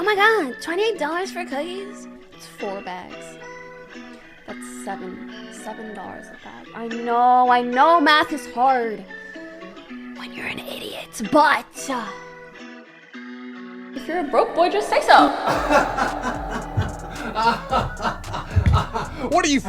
Oh my god, $28 for cookies? It's 4 bags. That's $7 a bag. I know math is hard when you're an idiot, but if you're a broke boy, just say so. What are you,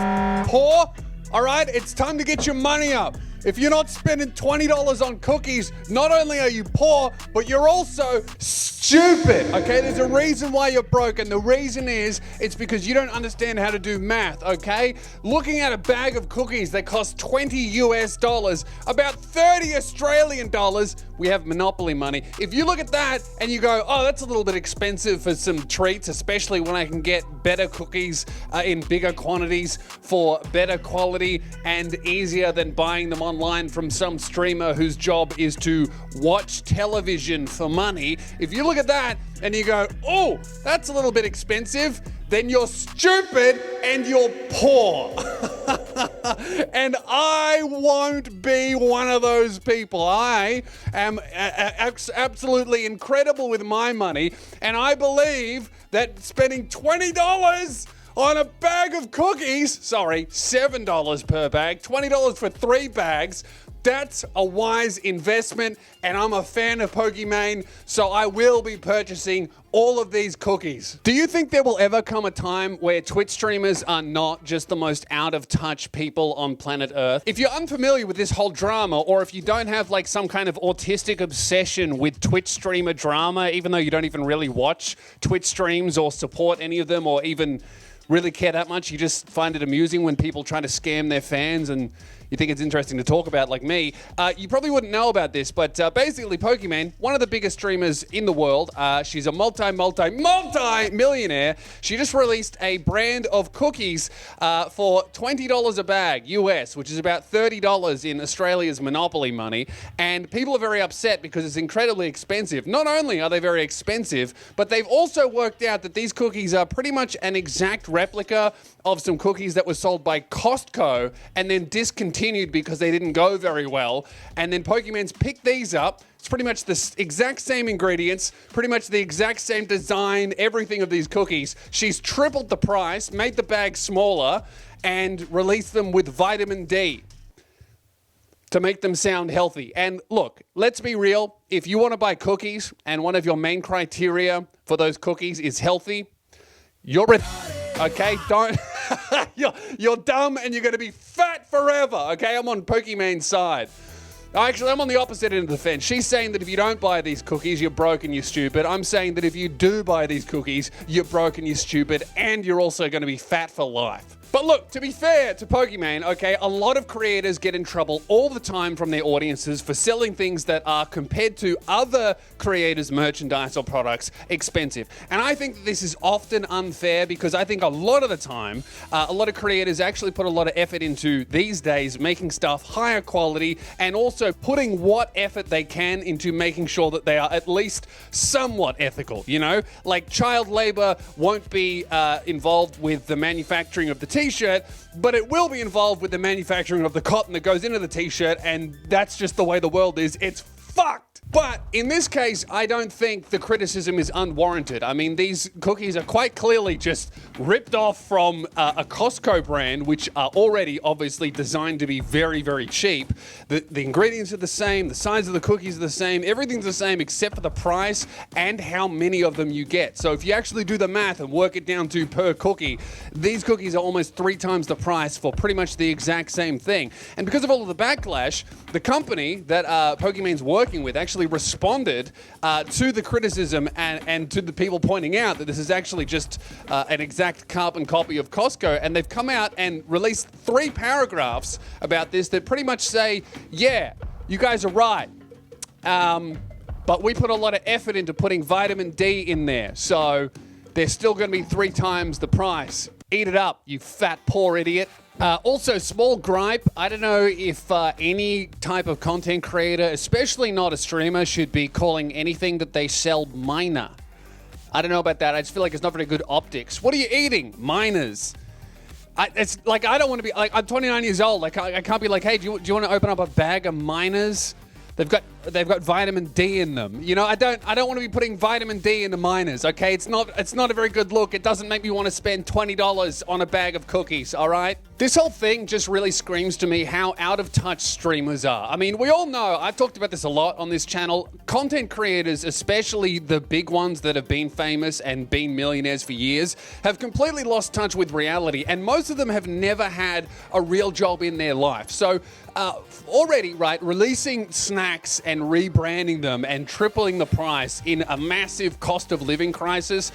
poor? All right, it's time to get your money up. If you're not spending $20 on cookies, not only are you poor, but you're also stupid, okay? There's a reason why you're broke, and the reason is it's because you don't understand how to do math, okay? Looking at a bag of cookies that cost $20 US, about 30 Australian dollars, we have monopoly money. If you look at that and you go, oh, that's a little bit expensive for some treats, especially when I can get better cookies in bigger quantities for better quality and easier than buying them online from some streamer whose job is to watch television for money. If you look at that and you go, oh, that's a little bit expensive, then you're stupid and you're poor. And I won't be one of those people. I am absolutely incredible with my money, and I believe that spending $20 on a bag of cookies, $7 per bag, $20 for 3 bags, that's a wise investment, and I'm a fan of Pokimane, so I will be purchasing all of these cookies. Do you think there will ever come a time where Twitch streamers are not just the most out of touch people on planet Earth? If you're unfamiliar with this whole drama, or if you don't have like some kind of autistic obsession with Twitch streamer drama, even though you don't even really watch Twitch streams or support any of them or even really care that much, you just find it amusing when people try to scam their fans and you think it's interesting to talk about like me, you probably wouldn't know about this, but basically Pokimane, one of the biggest streamers in the world, she's a multi-millionaire. She just released a brand of cookies for $20 a bag US, which is about $30 in Australia's monopoly money, and people are very upset because it's incredibly expensive. Not only are they very expensive, but they've also worked out that these cookies are pretty much an exact replica of some cookies that were sold by Costco and then discontinued because they didn't go very well. And then Pokimane's picked these up. It's pretty much the exact same ingredients, pretty much the exact same design, everything of these cookies. She's tripled the price, made the bag smaller, and released them with vitamin D to make them sound healthy. And look, let's be real. If you want to buy cookies and one of your main criteria for those cookies is healthy, you're okay? Don't. You're dumb and you're going to be fat forever, okay? I'm on Pokimane's side. Actually, I'm on the opposite end of the fence. She's saying that if you don't buy these cookies, you're broke and you're stupid. I'm saying that if you do buy these cookies, you're broke and you're stupid, and you're also going to be fat for life. But look, to be fair to Pokimane, okay, a lot of creators get in trouble all the time from their audiences for selling things that are, compared to other creators' merchandise or products, expensive. And I think that this is often unfair because I think a lot of the time, a lot of creators actually put a lot of effort into these days making stuff higher quality and also putting what effort they can into making sure that they are at least somewhat ethical, you know? Like child labor won't be involved with the manufacturing of the t-shirt, but it will be involved with the manufacturing of the cotton that goes into the t-shirt, and that's just the way the world is. It's fucked. But in this case, I don't think the criticism is unwarranted. I mean, these cookies are quite clearly just ripped off from a Costco brand, which are already obviously designed to be very, very cheap. The ingredients are the same, the size of the cookies are the same, everything's the same except for the price and how many of them you get. So if you actually do the math and work it down to per cookie, these cookies are almost 3 times the price for pretty much the exact same thing. And because of all of the backlash, the company that Pokimane's working with actually responded to the criticism and to the people pointing out that this is actually just an exact carbon copy of Costco, and they've come out and released 3 paragraphs about this that pretty much say, yeah, you guys are right, but we put a lot of effort into putting vitamin D in there, so they're still going to be 3 times the price. Eat it up, you fat poor idiot. Also, small gripe, I don't know if any type of content creator, especially not a streamer, should be calling anything that they sell Myna. I don't know about that. I just feel like it's not very good optics. What are you eating? Mynas. It's like, I don't want to be, like, I'm 29 years old. Like, I can't be like, hey, do you want to open up a bag of Mynas? They've got they've got vitamin D in them. You know, I don't want to be putting vitamin D into Mynas, okay? It's not a very good look. It doesn't make me want to spend $20 on a bag of cookies, all right? This whole thing just really screams to me how out of touch streamers are. I mean, we all know, I've talked about this a lot on this channel, content creators, especially the big ones that have been famous and been millionaires for years, have completely lost touch with reality, and most of them have never had a real job in their life. So already, right, releasing snacks and rebranding them and tripling the price in a massive cost of living crisis,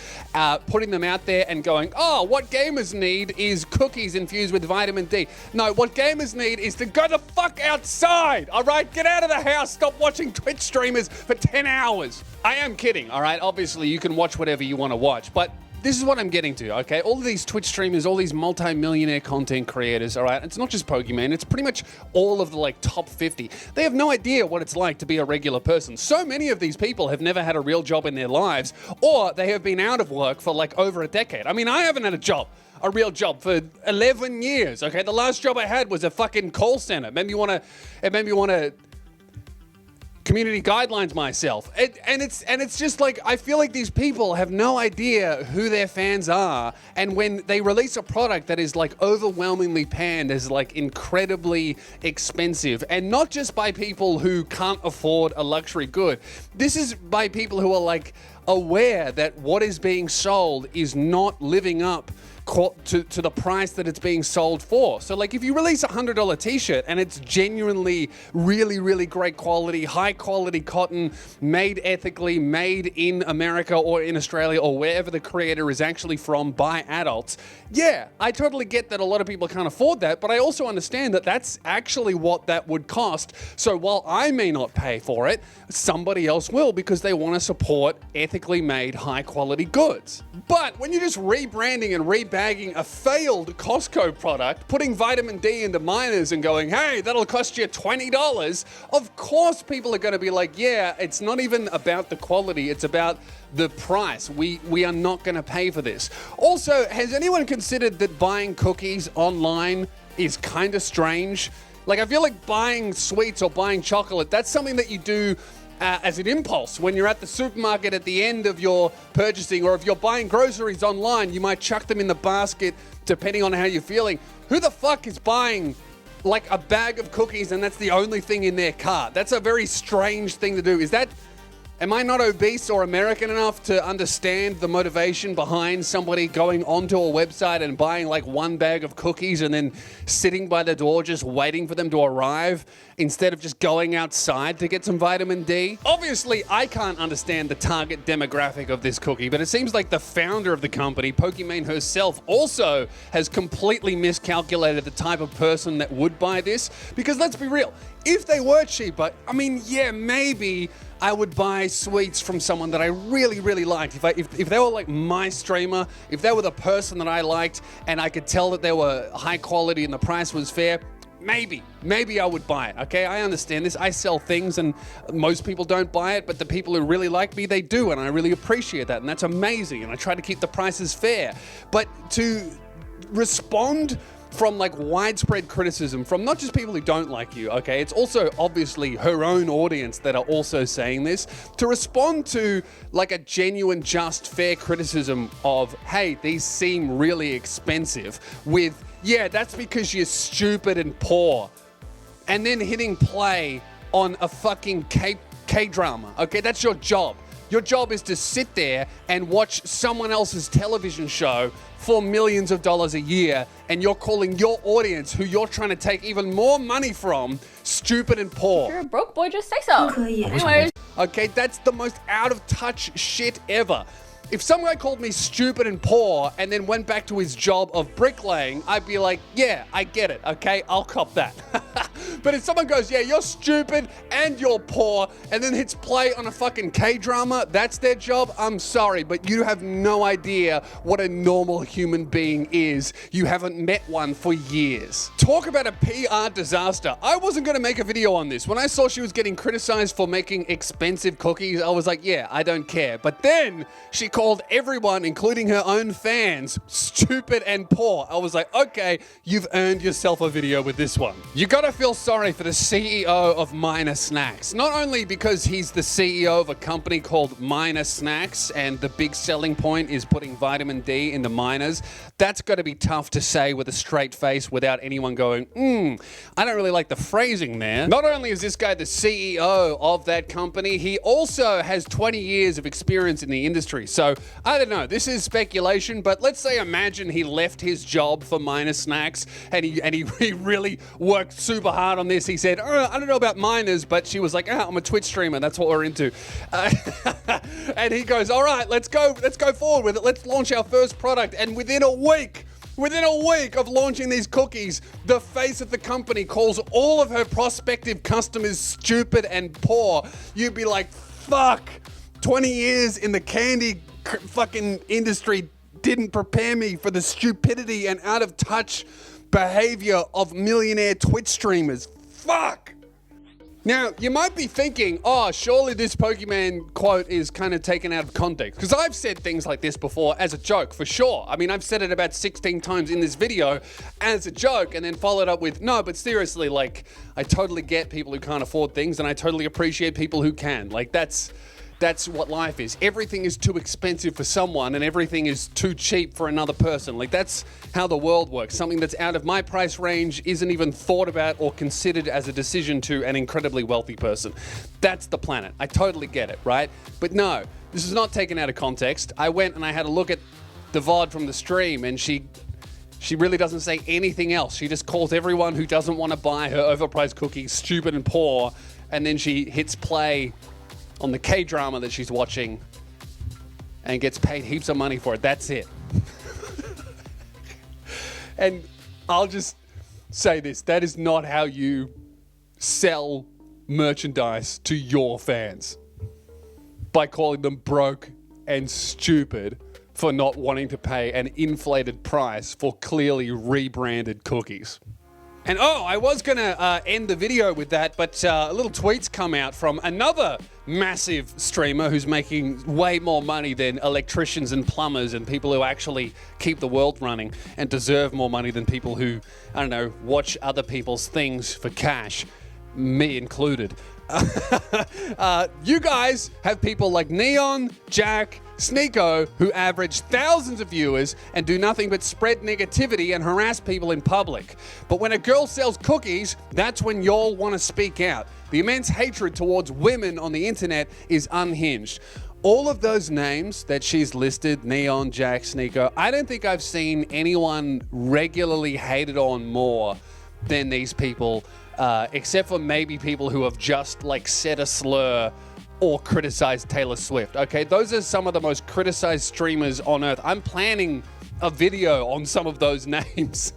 putting them out there and going, oh, what gamers need is cookies infused with vitamin D. No, what gamers need is to go the fuck outside, all right? Get out of the house. Stop watching Twitch streamers for 10 hours. I am kidding, all right? Obviously, you can watch whatever you want to watch, but this is what I'm getting to, okay? All of these Twitch streamers, all these multi-millionaire content creators, all right? It's not just Pokimane, it's pretty much all of the, like, top 50. They have no idea what it's like to be a regular person. So many of these people have never had a real job in their lives, or they have been out of work for, like, over a decade. I mean, I haven't had a real job for 11 years, okay? The last job I had was a fucking call center. It made me want to community guidelines myself. And it's just like, I feel like these people have no idea who their fans are, and when they release a product that is like overwhelmingly panned as like incredibly expensive, and not just by people who can't afford a luxury good, this is by people who are like aware that what is being sold is not living up to the price that it's being sold for. So like if you release a $100 t-shirt and it's genuinely really, really great quality, high quality cotton, made ethically, made in America or in Australia or wherever the creator is actually from by adults, yeah, I totally get that a lot of people can't afford that, but I also understand that that's actually what that would cost. So while I may not pay for it, somebody else will, because they want to support ethically made high quality goods. But when you're just rebranding and rebagging a failed Costco product, putting vitamin D into Mynas and going, hey, that'll cost you $20, of course people are going to be like, yeah, it's not even about the quality, it's about the price. We are not going to pay for this. Also, has anyone considered that buying cookies online is kind of strange? Like, I feel like buying sweets or buying chocolate, that's something that you do as an impulse when you're at the supermarket at the end of your purchasing, or if you're buying groceries online, you might chuck them in the basket depending on how you're feeling. Who the fuck is buying like a bag of cookies and that's the only thing in their cart? That's a very strange thing to do. Am I not obese or American enough to understand the motivation behind somebody going onto a website and buying like one bag of cookies and then sitting by the door just waiting for them to arrive instead of just going outside to get some vitamin D? Obviously, I can't understand the target demographic of this cookie, but it seems like the founder of the company, Pokimane herself, also has completely miscalculated the type of person that would buy this. Because let's be real, if they were cheaper, I mean, yeah, maybe I would buy sweets from someone that I really, really liked. If they were like my streamer, if they were the person that I liked and I could tell that they were high quality and the price was fair, maybe I would buy it, okay? I understand this. I sell things and most people don't buy it, but the people who really like me, they do, and I really appreciate that, and that's amazing, and I try to keep the prices fair. But to respond from like widespread criticism from not just people who don't like you, okay? It's also obviously her own audience that are also saying this. To respond to like a genuine, just, fair criticism of, hey, these seem really expensive with, yeah, that's because you're stupid and poor. And then hitting play on a fucking K-drama, okay? That's your job. Your job is to sit there and watch someone else's television show for millions of dollars a year, and you're calling your audience, who you're trying to take even more money from, stupid and poor. If you're a broke boy, just say so. Anyways. Okay, that's the most out of touch shit ever. If some guy called me stupid and poor and then went back to his job of bricklaying, I'd be like, yeah, I get it, okay? I'll cop that. But if someone goes, yeah, you're stupid and you're poor, and then hits play on a fucking K-drama, that's their job, I'm sorry, but you have no idea what a normal human being is. You haven't met one for years. Talk about a PR disaster. I wasn't gonna make a video on this. When I saw she was getting criticized for making expensive cookies, I was like, yeah, I don't care. But then she called everyone, including her own fans, stupid and poor. I was like, okay, you've earned yourself a video with this one. You gotta feel sorry for the CEO of Myna Snacks. Not only because he's the CEO of a company called Myna Snacks and the big selling point is putting vitamin D in the Mynas. That's got to be tough to say with a straight face without anyone going, I don't really like the phrasing there. Not only is this guy the CEO of that company, he also has 20 years of experience in the industry. So, I don't know, this is speculation, but let's say imagine he left his job for Myna Snacks and he really worked super hard on this. He said, I don't know about Mynas, but she was like, I'm a Twitch streamer. That's what we're into. And he goes, all right, let's go forward with it. Let's launch our first product. And within a week of launching these cookies, the face of the company calls all of her prospective customers stupid and poor. You'd be like, fuck, 20 years in the candy fucking industry didn't prepare me for the stupidity and out of touch behavior of millionaire Twitch streamers. Fuck! Now, you might be thinking, surely this Pokimane quote is kind of taken out of context. Because I've said things like this before as a joke, for sure. I mean, I've said it about 16 times in this video as a joke and then followed up with, no, but seriously, like, I totally get people who can't afford things and I totally appreciate people who can. Like, that's what life is. Everything is too expensive for someone and everything is too cheap for another person. Like, that's how the world works. Something that's out of my price range isn't even thought about or considered as a decision to an incredibly wealthy person. That's the planet. I totally get it, right? But no, this is not taken out of context. I went and I had a look at the VOD from the stream and she really doesn't say anything else. She just calls everyone who doesn't want to buy her overpriced cookies stupid and poor, and then she hits play on the K-drama that she's watching and gets paid heaps of money for it. That's it. And I'll just say this, that is not how you sell merchandise to your fans. By calling them broke and stupid for not wanting to pay an inflated price for clearly rebranded cookies. And I was gonna end the video with that, but little tweets come out from another massive streamer who's making way more money than electricians and plumbers and people who actually keep the world running and deserve more money than people who, I don't know, watch other people's things for cash, me included. You guys have people like Neon, Jack, Sneeko, who average thousands of viewers and do nothing but spread negativity and harass people in public. But when a girl sells cookies, that's when y'all want to speak out. The immense hatred towards women on the internet is unhinged. All of those names that she's listed, Neon, Jack, Sneeko, I don't think I've seen anyone regularly hated on more than these people, except for maybe people who have just like said a slur or criticized Taylor Swift. Okay, those are some of the most criticized streamers on earth. I'm planning a video on some of those names.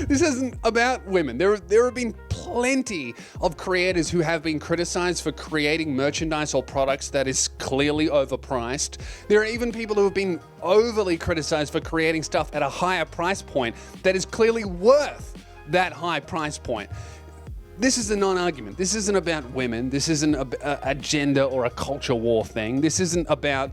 This isn't about women. There have been plenty of creators who have been criticized for creating merchandise or products that is clearly overpriced. There are even people who have been overly criticized for creating stuff at a higher price point that is clearly worth that high price point. This is a non-argument. This isn't about women. This isn't a gender or a culture war thing. This isn't about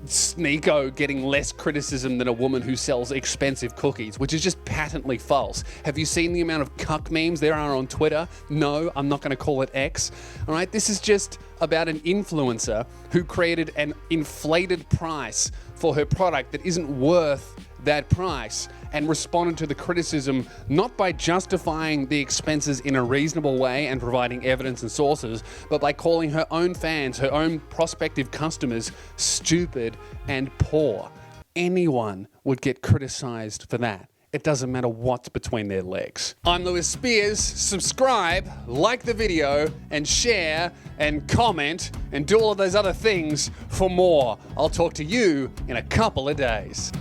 Sneeko getting less criticism than a woman who sells expensive cookies, which is just patently false. Have you seen the amount of cuck memes there are on Twitter? No, I'm not going to call it X. All right, this is just about an influencer who created an inflated price for her product that isn't worth that price and responded to the criticism not by justifying the expenses in a reasonable way and providing evidence and sources, but by calling her own fans, her own prospective customers, stupid and poor. Anyone would get criticized for that. It doesn't matter what's between their legs. I'm Lewis Spears. Subscribe, like the video, and share, and comment, and do all of those other things for more. I'll talk to you in a couple of days.